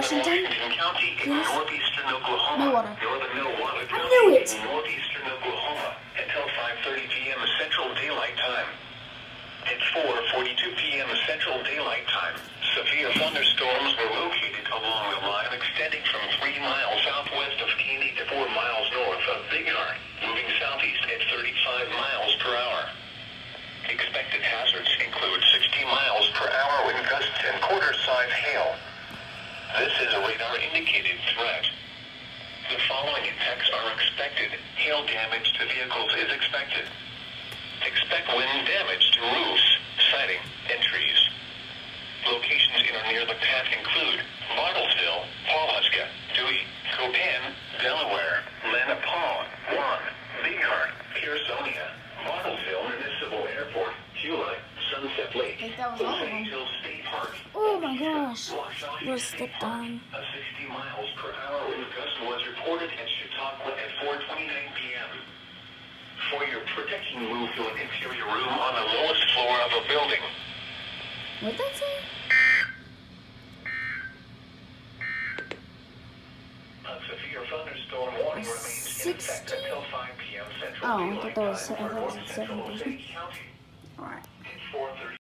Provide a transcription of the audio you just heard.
Washington. County in Yes. northeastern Oklahoma. No water. Northern Milwaukee I knew it. in northeastern Oklahoma until 5:30 p.m. Central Daylight Time. At 4:42 p.m. Central Daylight Time, severe thunderstorms were located along the line extending from 3 miles southwest of Caney to 4 miles north of Bighorn, moving southeast at 35 miles per hour. Expected hazards include 60 miles per hour wind gusts and quarter-size hail. This is a radar-indicated threat. The following impacts are expected. Hail damage to vehicles is expected. Expect wind damage to roofs, siding, and trees. Locations in or near the path include Bartlesville, Pawhuska, Dewey, Copan, Delaware, Lenapaw, Juan, Bighorn, Pearsonia, Bartlesville Municipal Airport, Hewlett, Sunset Lake, think that was all of them. St. Hill State Park. Oh my gosh. Washoe We're State stepped Park. on. A 60 miles per hour wind gust was reported at Chautauqua at 4:29 p.m. For your protection, move to an interior room on the lowest floor of a building. What'd that say? A severe thunderstorm warning remains in effect 60? until 5 p.m. Central Oh, I Daylight thought that was Time for I thought it North was Central 70. Osage County.